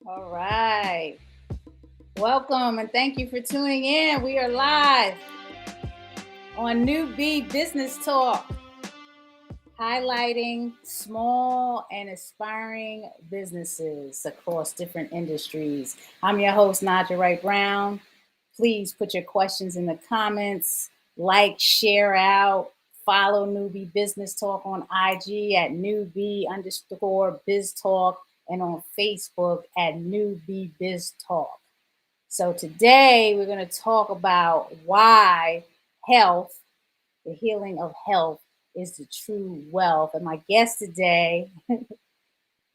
All right. Welcome and thank you for tuning in. We are live on NewB Business Talk, highlighting small and aspiring businesses across different industries. I'm your host, Naijha wright-brown. Please put your questions in the comments, like, share out, follow NewB Business Talk on IG at newb_biztalk and on Facebook at NewB Biz Talk. So today we're going to talk about why health, the healing of health, is the true wealth. And my guest today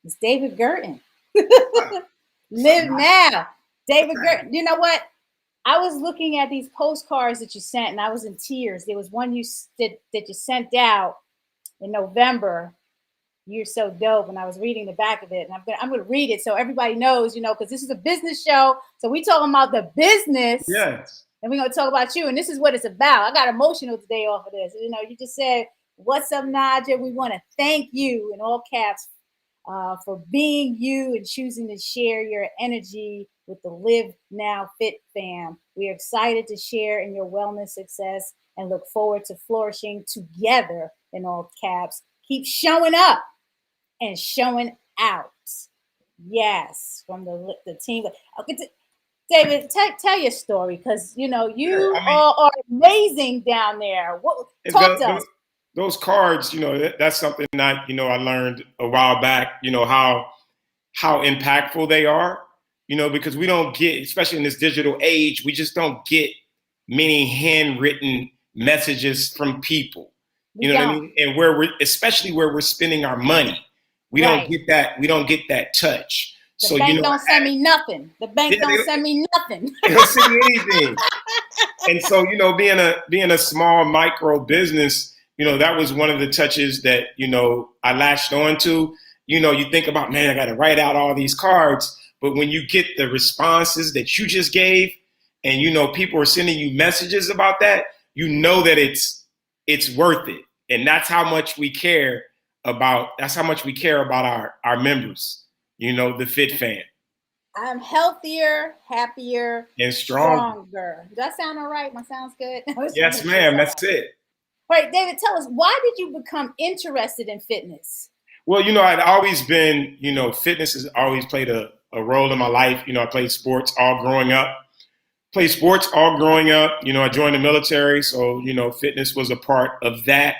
is David Girton. Live now. David Girton. You know what? I was looking at these postcards that you sent and I was in tears. There was one that you sent out in November. You're so dope. And I was reading the back of it, and I'm gonna read it so everybody knows, because this is a business show. So we talking about the business. Yes. And we're gonna talk about you. And this is what it's about. I got emotional today off of this. You just said, "What's up, Naijha? We want to thank you," in all caps, for being you and choosing to share your energy with the Live Now Fit fam. We are excited to share in your wellness success and look forward to flourishing together, in all caps. Keep showing up and showing out. Yes, from the team. Okay, David, tell your story, because you are amazing down there. Talk to us. Those cards, that's something that I learned a while back. How impactful they are. Because we don't get, especially in this digital age, we just don't get many handwritten messages from people. What I mean? And especially where we're spending our money. We don't get that. We don't get that touch. The bank don't send me nothing. The bank don't send me nothing. They don't send me anything. And so, being a small micro business, that was one of the touches that, I latched on to. You think about, man, I got to write out all these cards. But when you get the responses that you just gave, and, people are sending you messages about that, that it's worth it. And that's how much we care about our members, the Fit fam. I'm healthier, happier, and stronger. Does that sound all right? My sounds good? Yes, ma'am. That's it. All right, David, tell us, why did you become interested in fitness? Well, I'd always been, fitness has always played a role in my life. I played sports all growing up. I joined the military. So, fitness was a part of that.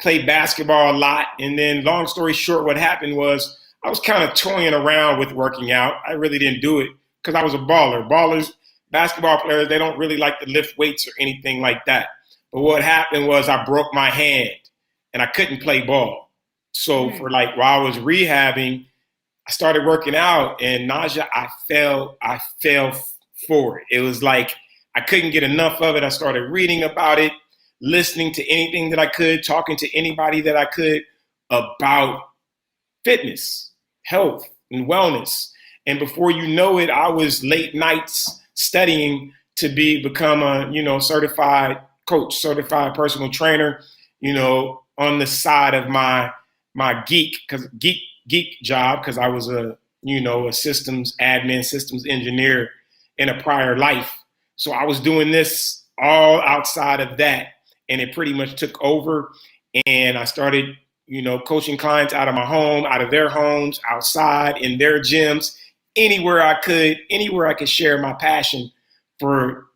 Played basketball a lot. And then, long story short, what happened was I was kind of toying around with working out. I really didn't do it because I was a baller. Ballers, basketball players, they don't really like to lift weights or anything like that. But what happened was I broke my hand and I couldn't play ball. So while I was rehabbing, I started working out, and Naijha, I fell for it. It was like I couldn't get enough of it. I started reading about it, listening to anything that I could, talking to anybody that I could about fitness, health, and wellness. And before you know it, I was late nights studying to become a, certified coach, certified personal trainer, on the side of my geeK job, because I was a systems admin, systems engineer in a prior life. So I was doing this all outside of that, and it pretty much took over. And I started, coaching clients out of my home, out of their homes, outside, in their gyms, anywhere I could share my passion for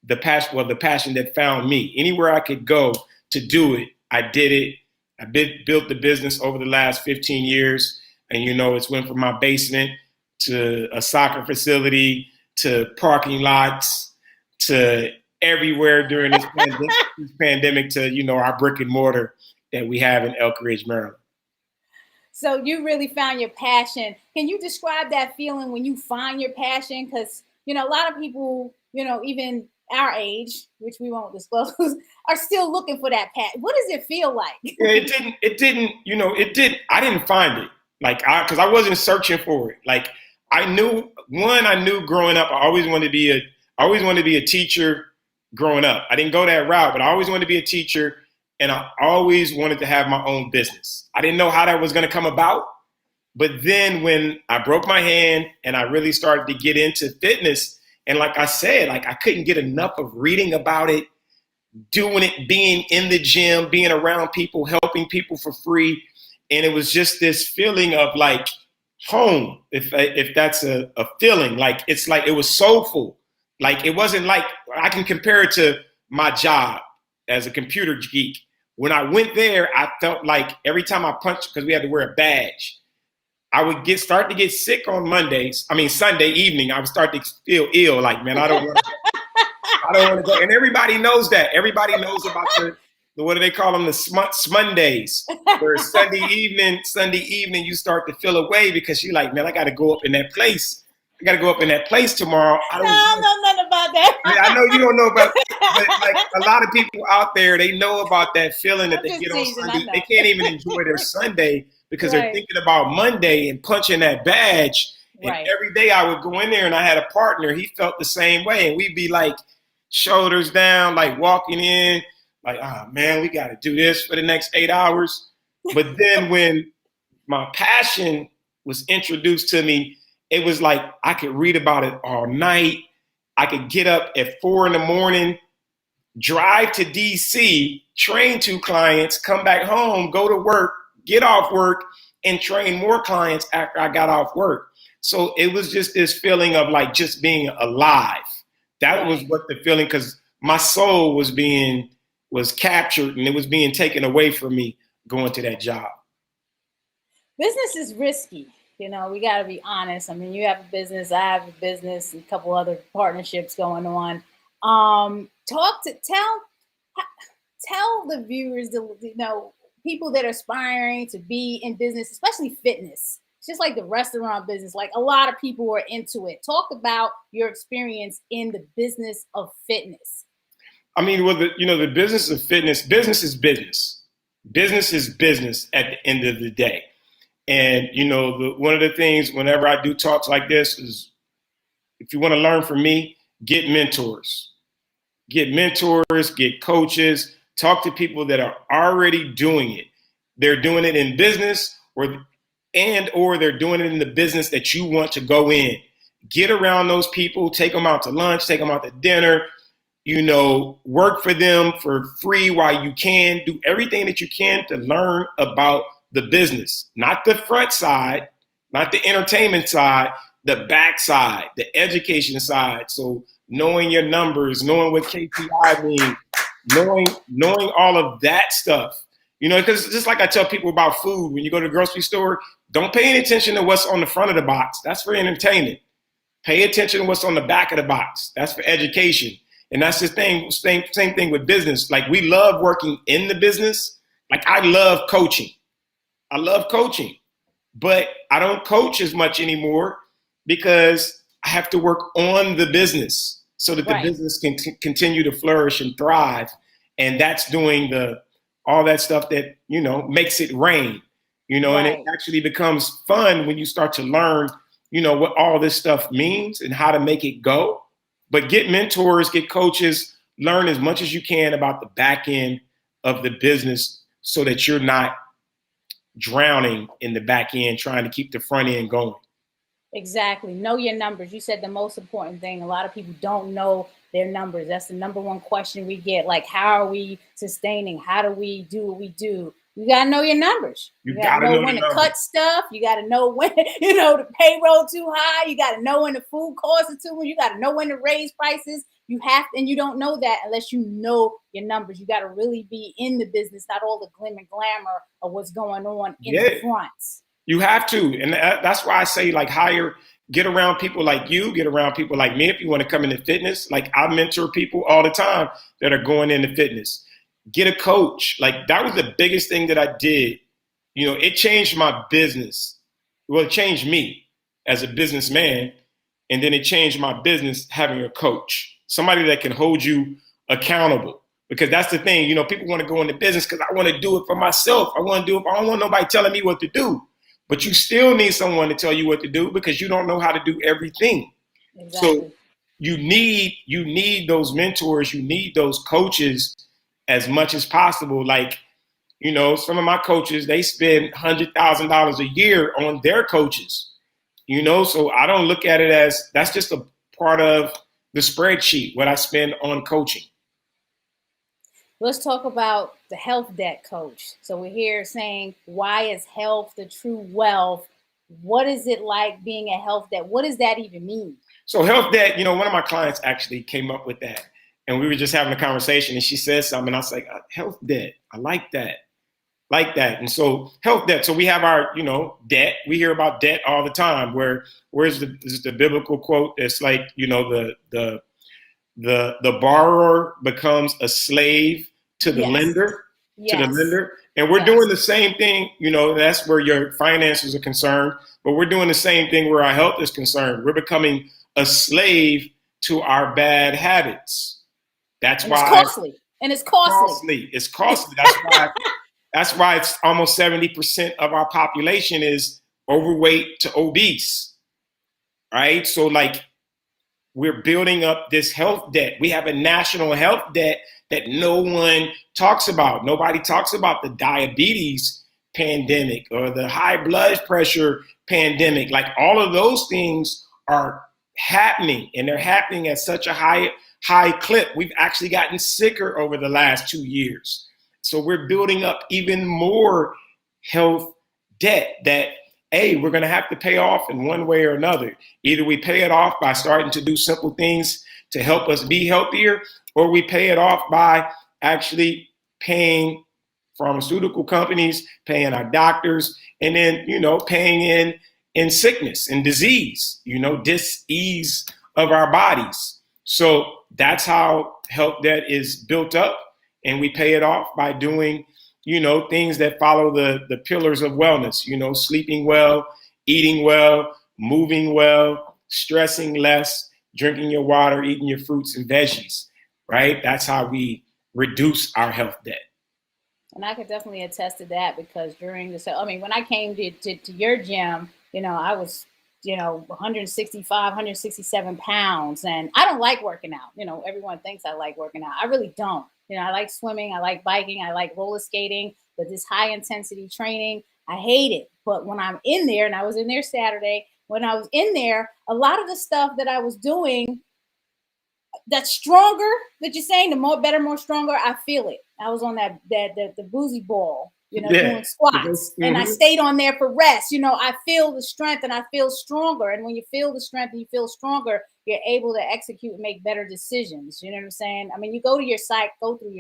the passion that found me. Anywhere I could go to do it, I did it. I built the business over the last 15 years. And, it's went from my basement to a soccer facility to parking lots to everywhere during this pandemic to, our brick and mortar that we have in Elk Ridge, Maryland. So you really found your passion. Can you describe that feeling when you find your passion? Because, a lot of people, even our age, which we won't disclose, are still looking for that passion. What does it feel like? Yeah, I didn't find it. Because I wasn't searching for it. I knew growing up, I always wanted to be a teacher growing up. I didn't go that route, but I always wanted to be a teacher, and I always wanted to have my own business. I didn't know how that was going to come about, But then when I broke my hand and I really started to get into fitness, and like I said, like I couldn't get enough of reading about it, doing it, being in the gym, being around people, helping people for free. And it was just this feeling of like home, if that's a feeling. Like it's like it was soulful. Like it wasn't like, I can compare it to my job as a computer geek. When I went there, I felt like every time I punched, because we had to wear a badge, I would start to get sick on Mondays. I mean, Sunday evening, I would start to feel ill. Like, man, I don't want to go. And everybody knows that. Everybody knows about the what do they call them? The Smundays. Where Sunday evening, you start to feel away because you're like, man, I got to go up in that place. I got to go up in that place tomorrow. I don't know nothing about that. I know you don't know about, but like a lot of people out there, they know about that feeling that they get on Sunday. They can't even enjoy their Sunday because they're thinking about Monday and punching that badge. And every day I would go in there and I had a partner. He felt the same way. And we'd be like shoulders down, like walking in, like, oh man, we got to do this for the next 8 hours. But then when my passion was introduced to me, it was like I could read about it all night. I could get up at 4 a.m, drive to DC, train 2 clients, come back home, go to work, get off work, and train more clients after I got off work. So it was just this feeling of like just being alive. That was what the feeling, because my soul was captured and it was being taken away from me going to that job. Business is risky. You know, we got to be honest. I mean, you have a business, I have a business, and a couple other partnerships going on. Tell the viewers, people that are aspiring to be in business, especially fitness. It's just like the restaurant business. Like a lot of people are into it. Talk about your experience in the business of fitness. I mean, well, the business of fitness, business is business. Business is business at the end of the day. And, one of the things whenever I do talks like this is, if you want to learn from me, get mentors. Get mentors, get coaches, talk to people that are already doing it. They're doing it in business or they're doing it in the business that you want to go in. Get around those people, take them out to lunch, take them out to dinner, work for them for free while you can. Do everything that you can to learn about the business, not the front side, not the entertainment side, the back side, the education side. So knowing your numbers, knowing what KPI means, knowing all of that stuff, because just like I tell people about food, when you go to the grocery store, don't pay any attention to what's on the front of the box. That's for entertainment. Pay attention to what's on the back of the box. That's for education. And that's the thing, same thing with business. Like we love working in the business. Like I love coaching. But I don't coach as much anymore because I have to work on the business so that the business can continue to flourish and thrive. And that's doing all that stuff that, makes it rain, and it actually becomes fun when you start to learn, what all this stuff means and how to make it go. But get mentors, get coaches, learn as much as you can about the back end of the business so that you're not drowning in the back end trying to keep the front end going. Exactly. Know your numbers. You said the most important thing. A lot of people don't know their numbers. That's the number one question we get. Like, how are we sustaining? How do we do what we do? You got to know your numbers. You got to know when to cut stuff. You got to know when, the payroll too high. You got to know when the food costs are too much. You got to know when to raise prices. And you don't know that unless you know your numbers. You got to really be in the business, not all the glim and glamour of what's going on in the front. You have to. And that's why I say, like, get around people like you, get around people like me if you want to come into fitness. Like, I mentor people all the time that are going into fitness. Get a coach. Like, that was the biggest thing that I did. It changed my business. Well, it changed me as a businessman. And then it changed my business having a coach, somebody that can hold you accountable. Because that's the thing, people want to go into business because I want to do it for myself. I don't want nobody telling me what to do. But you still need someone to tell you what to do because you don't know how to do everything. Exactly. So you need those mentors, you need those coaches as much as possible. Like You know, some of my coaches, they spend $100,000 a year on their coaches, you know, so I don't look at it as that's just a part of the spreadsheet, what I spend on coaching. Let's talk about the health debt coach. So we're here saying, why is health the true wealth? What is it like being a health debt? What does that even mean? So health debt, you know, one of my clients actually came up with that, and we were just having a conversation, and she said something, and I was like, health debt, I like that. Like that. And so health debt. So we have our, you know, debt. We hear about debt all the time. Where's the biblical quote? It's like, you know, the borrower becomes a slave to the Yes. lender, Yes. to the lender. And we're doing the same thing, you know, that's where your finances are concerned, but we're doing the same thing where our health is concerned. We're becoming a slave to our bad habits. That's why it's costly. And it's costly. It's costly. That's why it's almost 70% of our population is overweight to obese, right? So like we're building up this health debt. We have a national health debt that no one talks about. Nobody talks about the diabetes pandemic or the high blood pressure pandemic. Like all of those things are happening, and they're happening at such a high clip. We've actually gotten sicker over the last 2 years. So we're building up even more health debt that, A, we're going to have to pay off in one way or another. Either we pay it off by starting to do simple things to help us be healthier, or we pay it off by actually paying pharmaceutical companies, paying our doctors, and then, you know, paying in sickness and disease, you know, dis-ease of our bodies. So that's how health debt is built up. And we pay it off by doing, you know, things that follow the pillars of wellness, you know, sleeping well, eating well, moving well, stressing less, drinking your water, eating your fruits and veggies, right? That's how we reduce our health debt. And I could definitely attest to that because when I came to your gym, you know, I was, you know, 165, 167 pounds. And I don't like working out. You know, everyone thinks I like working out. I really don't. You know, I like swimming, I like biking, I like roller skating, but this high intensity training, I hate it. But when I'm in there, and I was in there Saturday, when I was in there, a lot of the stuff that I was doing that's stronger that you're saying, the more better, more stronger, I feel it. I was on the boozy ball, you know, doing squats. And I stayed on there for rest. You know, I feel the strength and I feel stronger. And when you feel the strength and you feel stronger, you're able to execute and make better decisions. You know what I'm saying? I mean, you go through your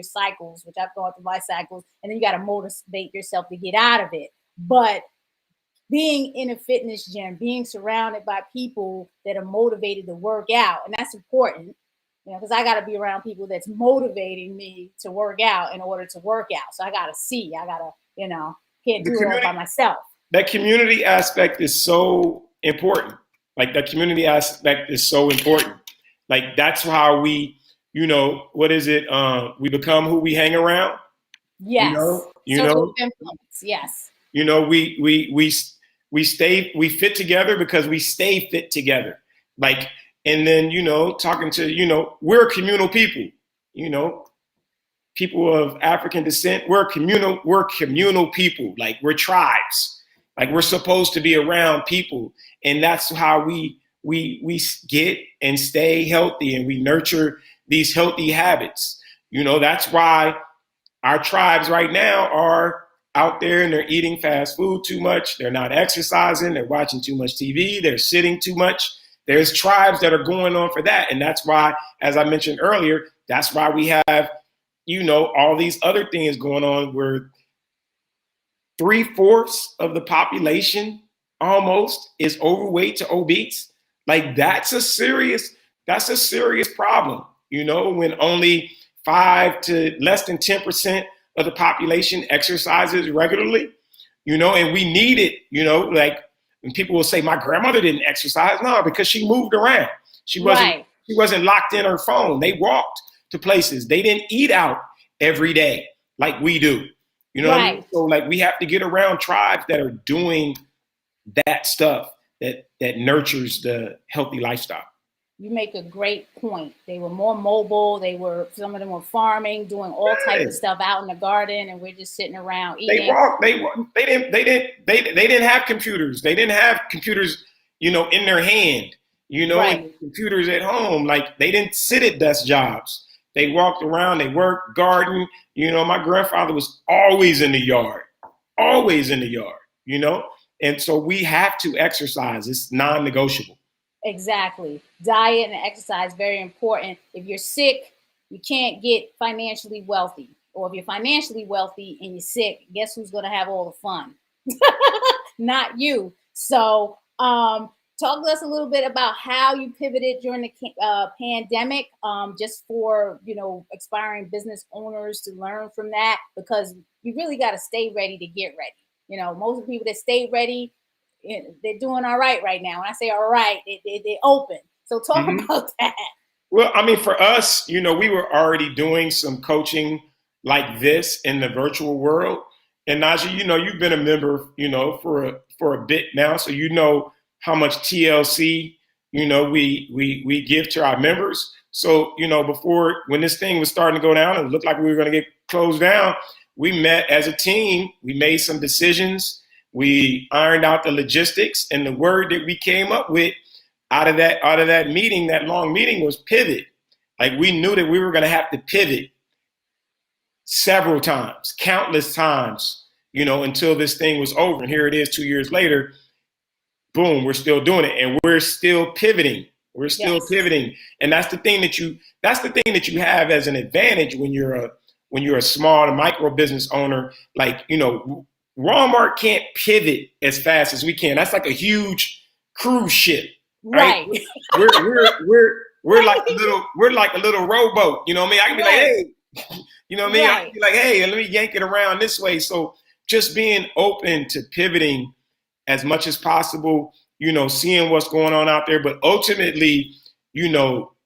cycles, which I've gone through my cycles, and then you got to motivate yourself to get out of it. But being in a fitness gym, being surrounded by people that are motivated to work out, and that's important. You know, because I got to be around people that's motivating me to work out in order to work out. So I got to, you know, can't do it all by myself. That community aspect is so important. Like that community aspect is so important. Like that's how we, you know, what is it? We become who we hang around. Yes. You know, influence. Yes. You know, we fit together because we stay fit together. Like, and then, you know, talking to, you know, we're communal people, you know, people of African descent, we're communal people. Like we're tribes, like we're supposed to be around people. And that's how we get and stay healthy, and we nurture these healthy habits. You know, that's why our tribes right now are out there and they're eating fast food too much. They're not exercising. They're watching too much TV. They're sitting too much. There's tribes that are going on for that. And that's why, as I mentioned earlier, that's why we have, you know, all these other things going on where 3/4 of the population almost is overweight to obese. Like that's a serious problem, you know, when only 5 to less than 10% of the population exercises regularly, you know, and we need it, you know, like when people will say, my grandmother didn't exercise. No, because she moved around. She wasn't locked in her phone. They walked to places. They didn't eat out every day like we do. You know what I mean? So like we have to get around tribes that are doing that stuff that nurtures the healthy lifestyle. You make a great point. They were more mobile. Some of them were farming, doing all type of stuff out in the garden, and we're just sitting around They eating. walked. They didn't have computers. They didn't have computers, in their hand, Right. and computers at home. Like, they didn't sit at desk jobs. They walked around. They worked, garden. My grandfather was always in the yard, always in the yard. And so we have to exercise. It's non-negotiable. Exactly. Diet and exercise, very important. If you're sick, you can't get financially wealthy. Or if you're financially wealthy and you're sick, guess who's going to have all the fun? Not you. So, talk to us a little bit about how you pivoted during the pandemic, just for, aspiring business owners to learn from that, because you really got to stay ready to get ready. Most of the people that stay ready, they're doing all right now. When I say all right, they're open. So talk about that. Well, I mean, for us, we were already doing some coaching like this in the virtual world. And Naijha, you've been a member, for a bit now, so how much TLC, we give to our members. So, before, when this thing was starting to go down and it looked like we were going to get closed down, we met as a team. We made some decisions. We ironed out the logistics, and the word that we came up with out of that meeting, that long meeting, was pivot. Like, we knew that we were going to have to pivot several times, countless times, until this thing was over. And here it is 2 years later. Boom, we're still doing it, and we're still pivoting. We're still pivoting. And that's the thing that you have as an advantage when you're a small and micro business owner. Like, Walmart can't pivot as fast as we can. That's like a huge cruise ship. Right. We're like a little rowboat. You know what I mean? I can be like, hey, you know what I mean? I can be like, hey, let me yank it around this way. So just being open to pivoting as much as possible, seeing what's going on out there, but ultimately,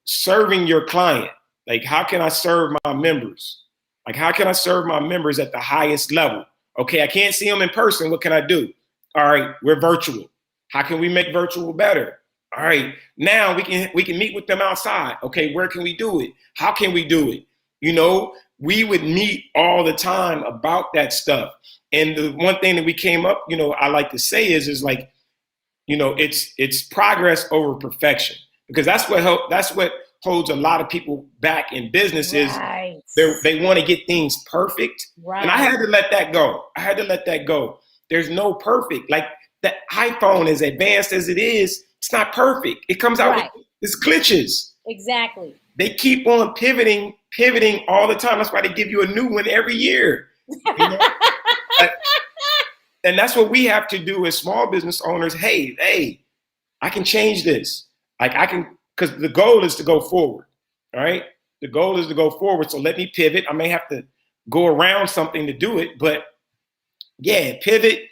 serving your client. Like, how can I serve my members? Like, how can I serve my members at the highest level? Okay, I can't see them in person. What can I do? All right, we're virtual. How can we make virtual better? All right, now we can meet with them outside. Okay, where can we do it? How can we do it? We would meet all the time about that stuff. And the one thing that we came up, I like to say is like, it's progress over perfection, because that's what holds a lot of people back in business. Is they want to get things perfect. Right. And I had to let that go. There's no perfect. Like, the iPhone, as advanced as it is, it's not perfect. It comes out with its glitches. Exactly. They keep on pivoting all the time. That's why they give you a new one every year. And that's what we have to do as small business owners. Hey, I can change this. Like, because the goal is to go forward. All right. The goal is to go forward. So let me pivot. I may have to go around something to do it, but yeah, pivot,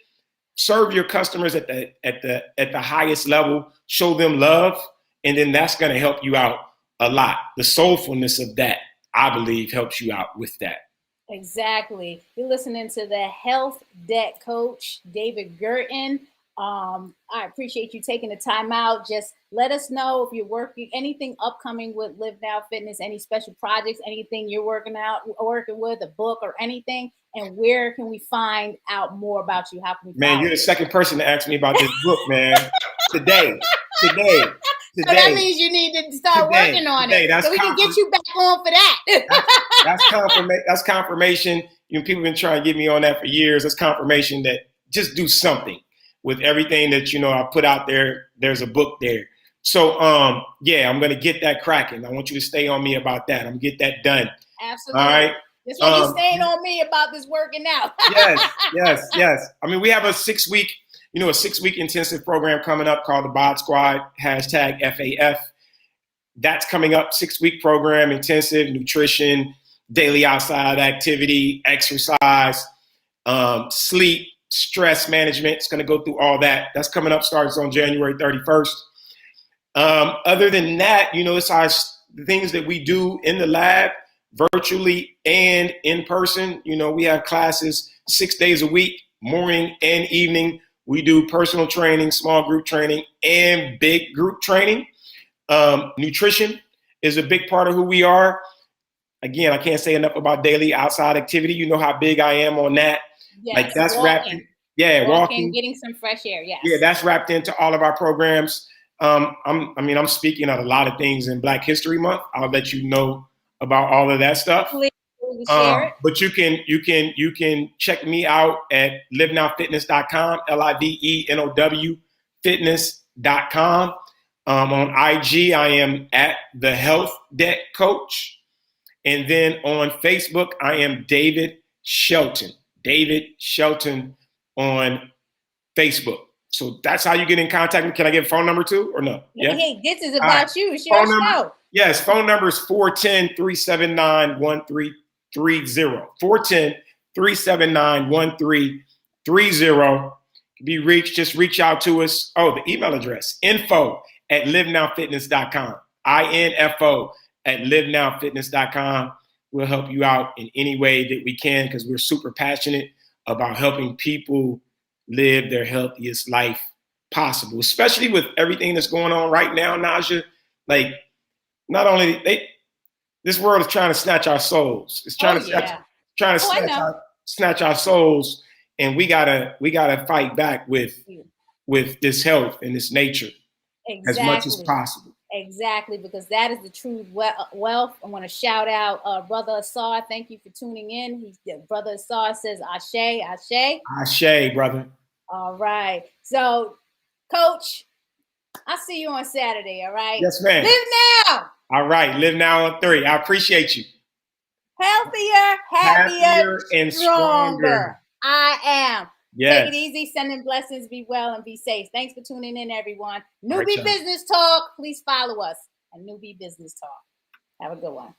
serve your customers at the highest level, show them love. And then that's going to help you out a lot. The soulfulness of that, I believe, helps you out with that. Exactly. You're listening to the Health Debt Coach, David Girton. I appreciate you taking the time out. Just let us know if you're working anything upcoming with Live Now Fitness, any special projects, anything you're working with, a book or anything, and where can we find out more about you? How can we? Man, you're the second person to ask me about this book, man. Today. So that means you need to start working on it, so we can get you back on for that. That's confirmation. People have been trying to get me on that for years. That's confirmation that just do something with everything that I put out there. There's a book there. So yeah, I'm gonna get that cracking. I want you to stay on me about that. I'm gonna get that done. Absolutely. All right. That's why you're staying on me about this working out. Yes. I mean, we have a 6-week intensive program coming up called the Bod Squad, #FAF. That's coming up, 6-week program, intensive nutrition, daily outside activity, exercise, sleep, stress management. It's going to go through all that. That's coming up, starts on January 31st. Other than that, it's our things that we do in the lab, virtually and in person. We have classes 6 days a week, morning and evening. We do personal training, small group training, and big group training. Nutrition is a big part of who we are. Again, I can't say enough about daily outside activity. You know how big I am on that. Yes, like that's walking. wrapped in, yeah, walking, getting some fresh air. Yes. Yeah, that's wrapped into all of our programs. I'm speaking at a lot of things in Black History Month. I'll let you know about all of that stuff. Please share it. But you can check me out at livenowfitness.com, LIVENOW fitness.com. On IG, I am at thehealthdebtcoach. And then on Facebook, I am David Shelton. David Shelton on Facebook. So that's how you get in contact with me. Can I give a phone number too or no? Yeah. Hey, this is about you. It's your phone number, show. Yes, phone number is 410-379-1330. 410-379-1330. Be reached, just reach out to us. Oh, the email address, info@livenowfitness.com. info@livenowfitness.com. We'll help you out in any way that we can because we're super passionate about helping people live their healthiest life possible, especially with everything that's going on right now, Naijha. Like, not only this world is trying to snatch our souls. It's trying to snatch our souls, and we gotta fight back with this health and this nature as much as possible. Exactly, because that is the true wealth. I want to shout out Brother Asar. Thank you for tuning in. Brother Asar says, "Ashe, Ashe." Ashe, brother. All right. So, Coach, I'll see you on Saturday, all right? Yes, ma'am. Live now. All right. Live now on 3. I appreciate you. Healthier, happier, and stronger. I am. Yes. Take it easy. Sending blessings. Be well and be safe. Thanks for tuning in, everyone. NewB Business Talk. Please follow us at NewB Business Talk. Have a good one.